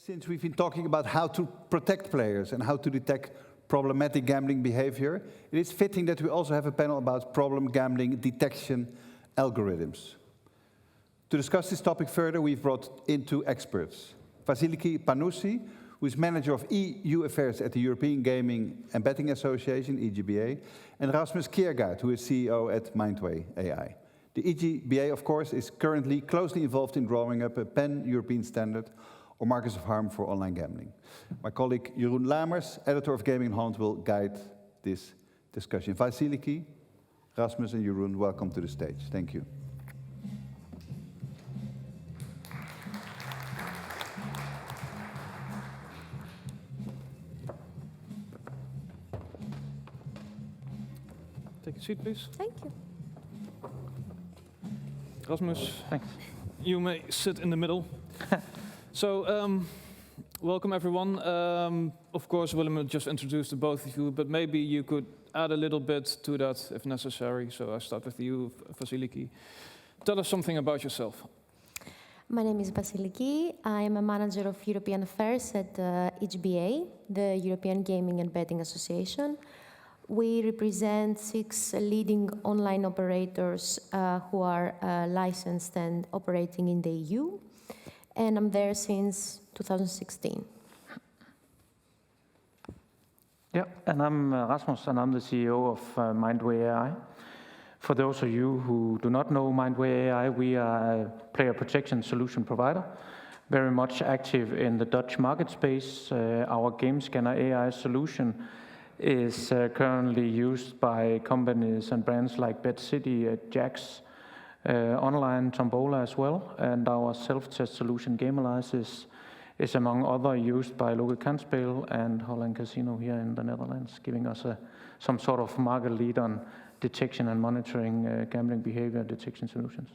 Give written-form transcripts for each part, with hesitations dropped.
Since we've been talking about how to protect players and how to detect problematic gambling behavior, it is fitting that we also have a panel about problem gambling detection algorithms. To discuss this topic further, we've brought in two experts. Vasiliki Panousi, who is manager of EU affairs at the European Gaming and Betting Association, EGBA, and Rasmus Kjaergaard, who is CEO at Mindway AI. The EGBA, of course, is currently closely involved in drawing up a pan-European standard or markers of harm for online gambling. My colleague Jeroen Laemers, editor of Gaming in Holland, will guide this discussion. Vasiliki, Rasmus and Jeroen, welcome to the stage. Thank you. Take a seat, please. Thank you. Rasmus, thanks. You may sit in the middle. So, welcome everyone. Of course, Willem will just introduce the both of you, but maybe you could add a little bit to that if necessary. So I start with you, Vasiliki. Tell us something about yourself. My name is Vasiliki. I am a manager of European affairs at EGBA, the European Gaming and Betting Association. We represent 6 leading online operators who are licensed and operating in the EU. And I'm there since 2016. Yeah, and I'm Rasmus, and I'm the CEO of Mindway AI. For those of you who do not know Mindway AI, we are a player protection solution provider, very much active in the Dutch market space. Our game scanner AI solution is currently used by companies and brands like BetCity, Jax, online Tombola as well, and our self-test solution Gamealyze is among other used by local Kansspel and Holland Casino here in the Netherlands, giving us some sort of market lead on detection and monitoring gambling behavior detection solutions.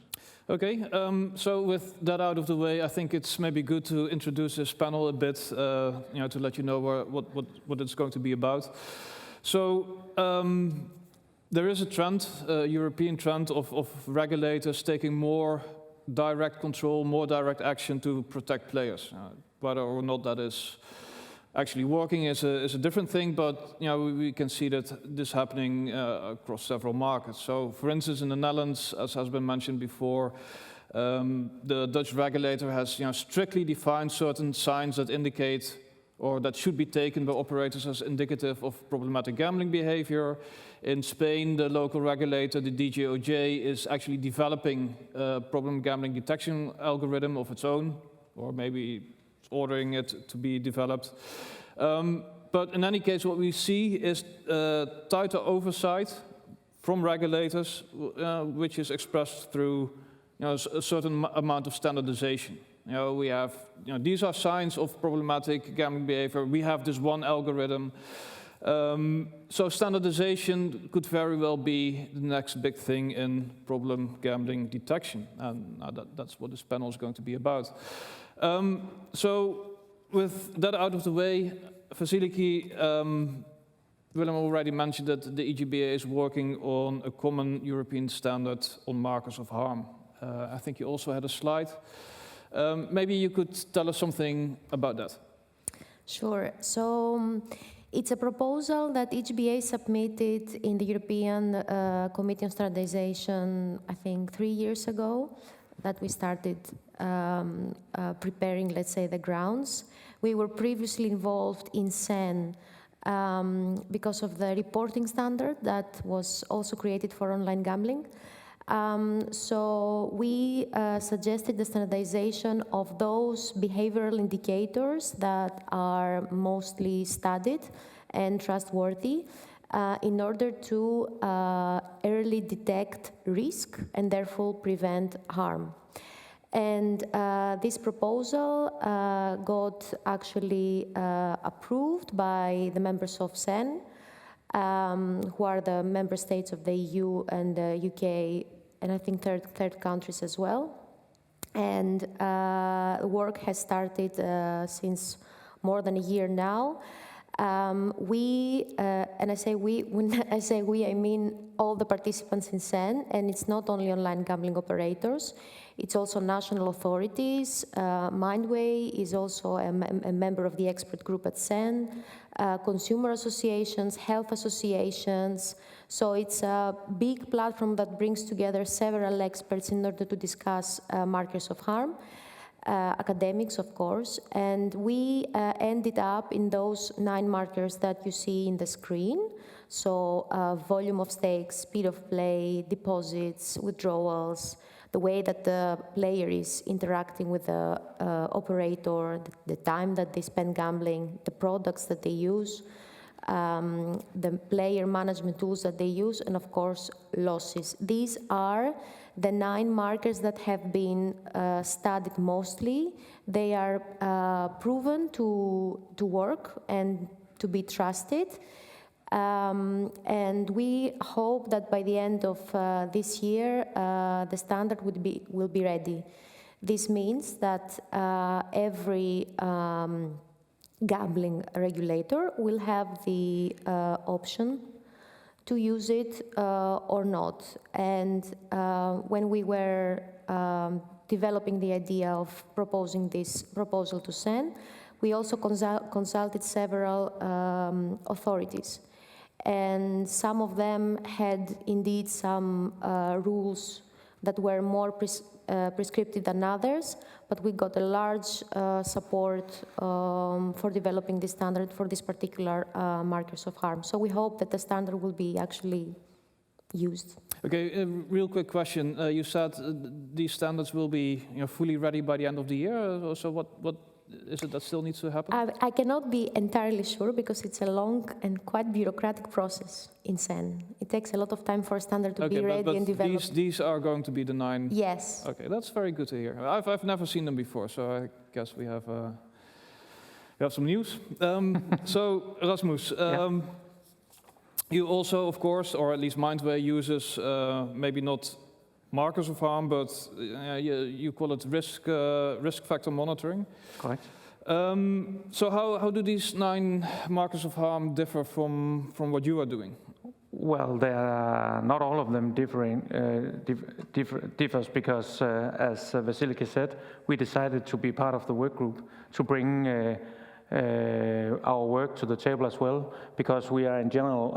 Okay, so with that out of the way, I think it's maybe good to introduce this panel a bit, to let you know what it's going to be about. So there is a trend, a European trend of regulators taking more direct control, more direct action to protect players. Whether or not that is actually working is a different thing, but we can see that this happening across several markets. So, for instance, in the Netherlands, as has been mentioned before, the Dutch regulator has strictly defined certain signs that indicate or that should be taken by operators as indicative of problematic gambling behavior. In Spain, the local regulator, the DGOJ, is actually developing a problem gambling detection algorithm of its own, or maybe ordering it to be developed. But in any case, what we see is tighter oversight from regulators, which is expressed through a certain amount of standardization. We have, these are signs of problematic gambling behavior. We have this one algorithm. So standardization could very well be the next big thing in problem gambling detection. And that's what this panel is going to be about. So with that out of the way, Vasiliki, Willem already mentioned that the EGBA is working on a common European standard on markers of harm. I think you also had a slide. Maybe you could tell us something about that. Sure. So it's a proposal that EGBA submitted in the European Committee on Standardization, I think 3 years ago, that we started preparing, let's say, the grounds. We were previously involved in CEN because of the reporting standard that was also created for online gambling. So we suggested the standardization of those behavioral indicators that are mostly studied and trustworthy in order to early detect risk and therefore prevent harm. And this proposal got actually approved by the members of CEN, who are the member states of the EU and the UK, and I think third countries as well. And work has started since more than a year now. And I say we, when I say we, I mean all the participants in CEN, and it's not only online gambling operators, it's also national authorities. Mindway is also a member of the expert group at CEN, consumer associations, health associations. So it's a big platform that brings together several experts in order to discuss markers of harm. Academics, of course, and we ended up in those 9 markers that you see in the screen. So volume of stakes, speed of play, deposits, withdrawals, the way that the player is interacting with the operator, the time that they spend gambling, the products that they use, the player management tools that they use, and of course, losses. These are the 9 markers that have been studied mostly. They are proven to work and to be trusted. And we hope that by the end of this year, the standard will be ready. This means that every gambling regulator will have the option to use it or not. And when we were developing the idea of proposing this proposal to CEN, we also consulted several authorities. And some of them had indeed some rules that were more prescriptive than others, but we got a large support for developing this standard for these particular markers of harm. So we hope that the standard will be actually used. Okay, real quick question. You said these standards will be fully ready by the end of the year. So what is it that still needs to happen? I cannot be entirely sure because it's a long and quite bureaucratic process in CEN. It takes a lot of time for a standard to be ready and developed. These are going to be the 9? Yes. Okay, that's very good to hear. I've never seen them before, so I guess we have some news. So, Rasmus, you also, of course, or at least Mindway uses maybe not markers of harm, but you call it risk factor monitoring. Correct. So how do these 9 markers of harm differ from what you are doing? Well, not all of them differs because, as Vasiliki said, we decided to be part of the work group to bring our work to the table as well, because we are in general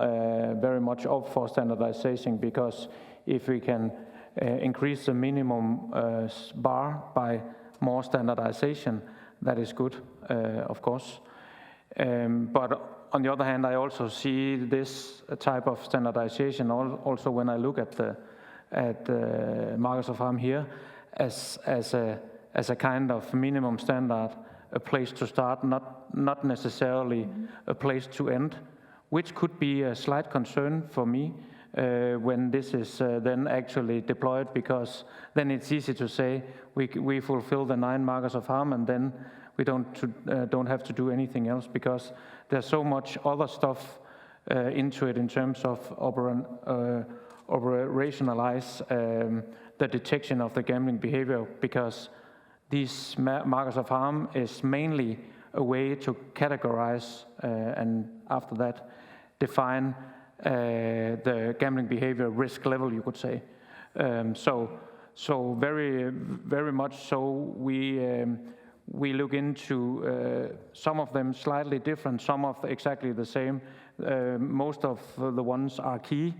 very much up for standardization, because if we can increase the minimum bar by more standardization, that is good, of course. But on the other hand, I also see this type of standardization also when I look at the markers of harm here as a kind of minimum standard, a place to start, not necessarily a place to end, which could be a slight concern for me when this is then actually deployed, because then it's easy to say we fulfill the 9 markers of harm and then we don't have to do anything else, because there's so much other stuff into it in terms of operationalize the detection of the gambling behavior, because these markers of harm is mainly a way to categorize and after that define the gambling behavior risk level, you could say. So very, very much so we look into some of them slightly different, some of exactly the same. Most of the ones are key.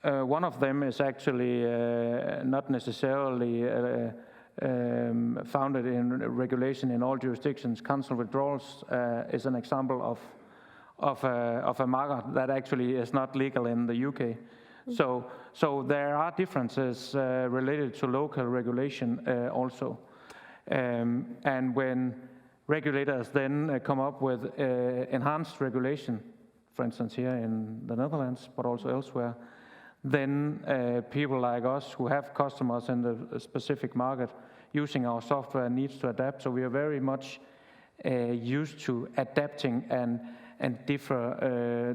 One of them is actually not necessarily founded in regulation in all jurisdictions. Cancel withdrawals is an example of a marker that actually is not legal in the UK. So there are differences related to local regulation also. And when regulators then come up with enhanced regulation, for instance here in the Netherlands, but also elsewhere, then people like us who have customers in the specific market using our software needs to adapt. So we are very much used to adapting and differ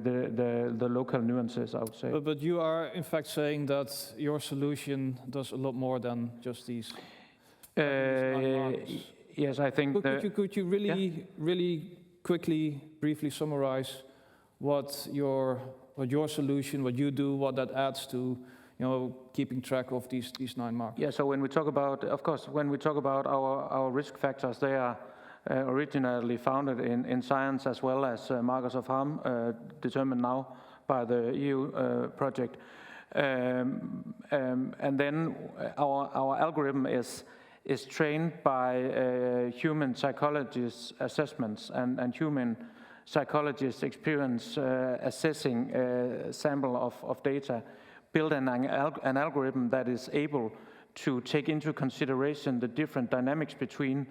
the local nuances, I would say. But you are in fact saying that your solution does a lot more than just these. Yes, I think. Could you really quickly, briefly summarize what your solution, what you do, what that adds to, keeping track of these 9 markers? Yeah. So when we talk about, of course, when we talk about our risk factors, they are originally founded in science as well as markers of harm, determined now by the EU project. And then our algorithm is trained by human psychologists' assessments and human psychologists' experience assessing a sample of data, build an algorithm that is able to take into consideration the different dynamics between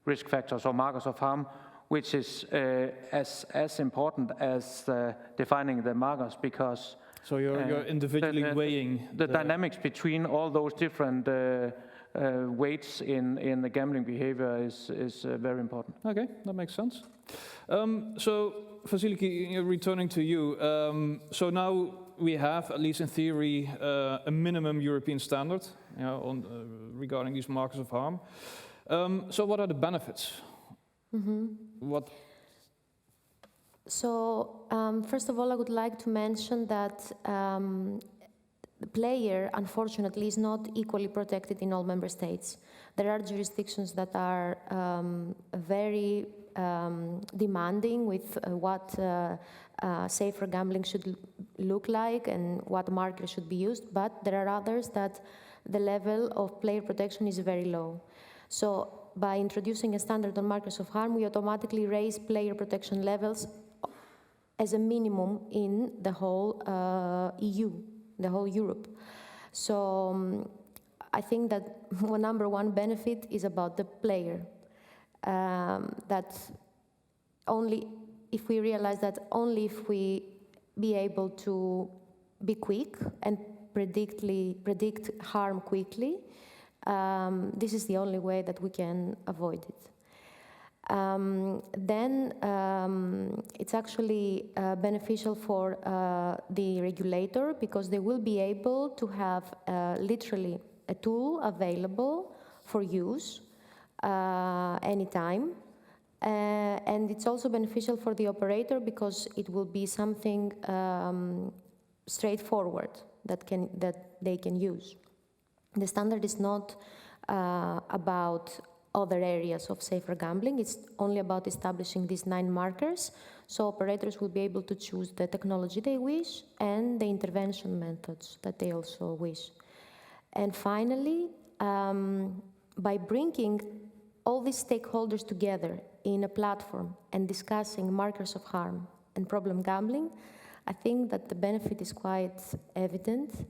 risk factors or markers of harm, which is as important as defining the markers, because so you're individually weighing the dynamics between all those different weights in the gambling behavior is very important. Okay, that makes sense. So Vasiliki, returning to you, so now we have, at least in theory, a minimum European standard regarding these markers of harm. So what are the benefits? What? So first of all, I would like to mention that the player, unfortunately, is not equally protected in all member states. There are jurisdictions that are very demanding with what safer gambling should look like and what markers should be used, but there are others that the level of player protection is very low. So by introducing a standard on markers of harm, we automatically raise player protection levels as a minimum in the whole EU, the whole Europe. So I think that number one benefit is about the player. That only if we realize that only if we be able to be quick and predict harm quickly, this is the only way that we can avoid it. Then it's actually beneficial for the regulator, because they will be able to have literally a tool available for use anytime. And it's also beneficial for the operator, because it will be something straightforward that they can use. The standard is not about other areas of safer gambling. It's only about establishing these 9 markers, so operators will be able to choose the technology they wish and the intervention methods that they also wish. And finally, by bringing all these stakeholders together in a platform and discussing markers of harm and problem gambling, I think that the benefit is quite evident,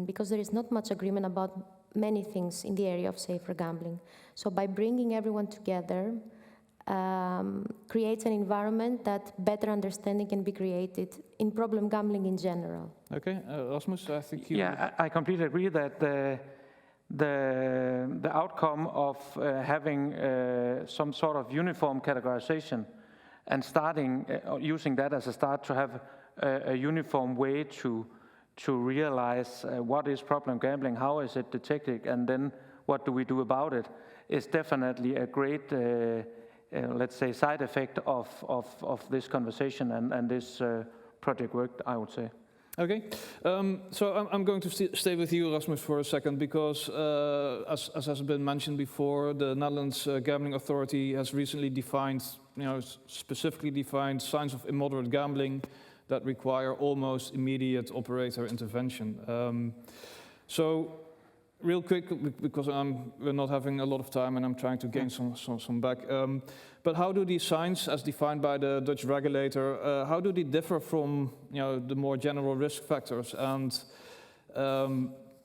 because there is not much agreement about many things in the area of safer gambling. So by bringing everyone together, creates an environment that better understanding can be created in problem gambling in general. Okay, Rasmus, I think you... Yeah, I completely agree that the outcome of having some sort of uniform categorization and starting using that as a start to have a uniform way to realize what is problem gambling, how is it detected, and then what do we do about it, is definitely a great, let's say, side effect of this conversation and this project work, I would say. Okay, so I'm going to stay with you, Rasmus, for a second, because as has been mentioned before, the Netherlands Gambling Authority has recently defined, specifically defined signs of immoderate gambling that require almost immediate operator intervention. So, real quick, because we're not having a lot of time and I'm trying to gain some back. But how do these signs, as defined by the Dutch regulator, how do they differ from the more general risk factors and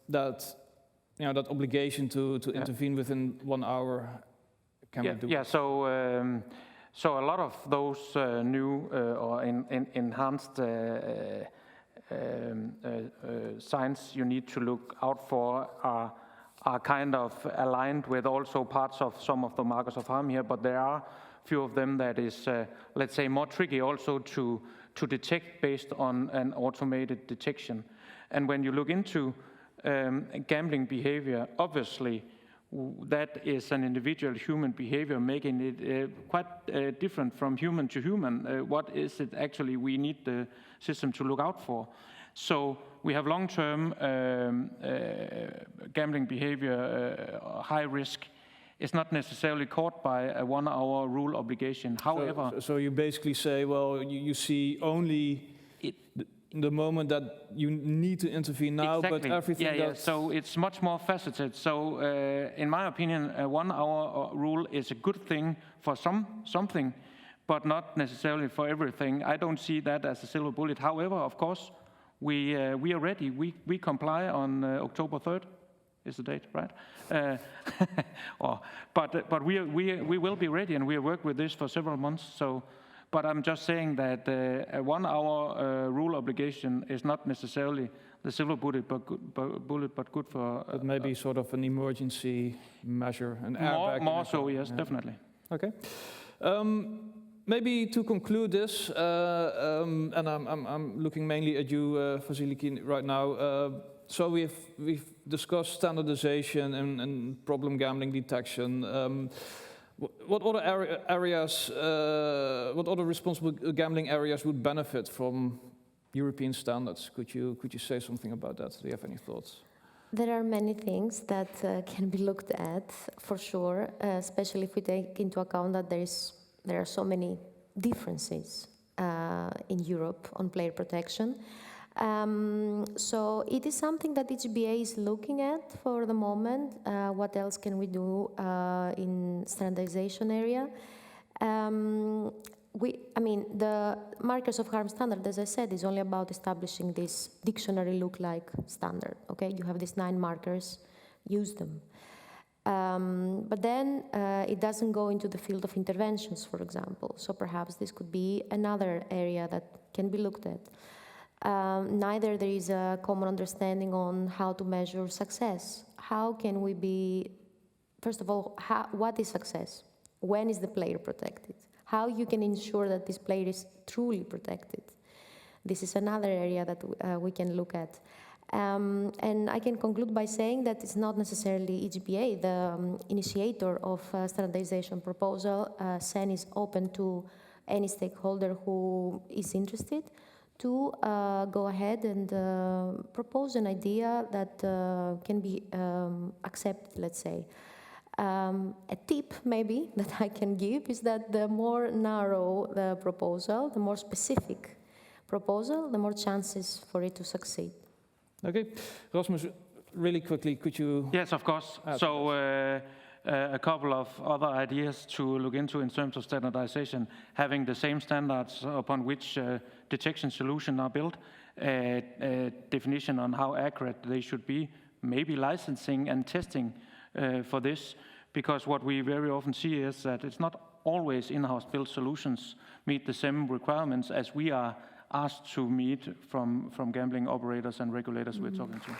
that obligation to intervene within 1 hour? Can we do? Yeah. So a lot of those new or enhanced signs you need to look out for are kind of aligned with also parts of some of the markers of harm here, but there are few of them that is, let's say, more tricky also to detect based on an automated detection. And when you look into gambling behavior, obviously that is an individual human behavior, making it quite different from human to human. What is it actually we need the system to look out for? So we have long-term gambling behavior, high risk. It's not necessarily caught by a 1-hour rule obligation. However, so you basically say, well, you see only the moment that you need to intervene now, exactly. but everything Yeah. So it's much more faceted. So in my opinion, a 1-hour rule is a good thing for something, but not necessarily for everything. I don't see that as a silver bullet. However, of course, we are ready. We comply on October 3rd. Is the date, right? But we will be ready, and we have worked with this for several months. So, but I'm just saying that a 1-hour rule obligation is not necessarily the silver bullet, but good for. But maybe sort of an emergency measure, an airbag. More so, yes, definitely. Okay. Maybe to conclude this, and I'm looking mainly at you, Vasiliki, right now. So we've discussed standardization and problem gambling detection. What other areas, what other responsible gambling areas would benefit from European standards? Could you say something about that? Do you have any thoughts? There are many things that can be looked at, for sure, especially if we take into account that there are so many differences in Europe on player protection. So it is something that EGBA is looking at for the moment. What else can we do in standardization area? The markers of harm standard, as I said, is only about establishing this dictionary look-like standard. Okay, you have these 9 markers, use them. But then it doesn't go into the field of interventions, for example. So perhaps this could be another area that can be looked at. Neither there is a common understanding on how to measure success. How can we be, first of all, what is success? When is the player protected? How you can ensure that this player is truly protected? This is another area that we can look at. And I can conclude by saying that it's not necessarily EGBA, the initiator of standardization proposal. SEN is open to any stakeholder who is interested to go ahead and propose an idea that can be accepted, let's say. A tip maybe that I can give is that the more narrow the proposal, the more specific proposal, the more chances for it to succeed. Okay, Rasmus, really quickly, could you? Yes, of course. So a couple of other ideas to look into in terms of standardization, having the same standards upon which detection solutions are built, a definition on how accurate they should be, maybe licensing and testing for this, because what we very often see is that it's not always in-house built solutions meet the same requirements as we are asked to meet from gambling operators and regulators we're talking to.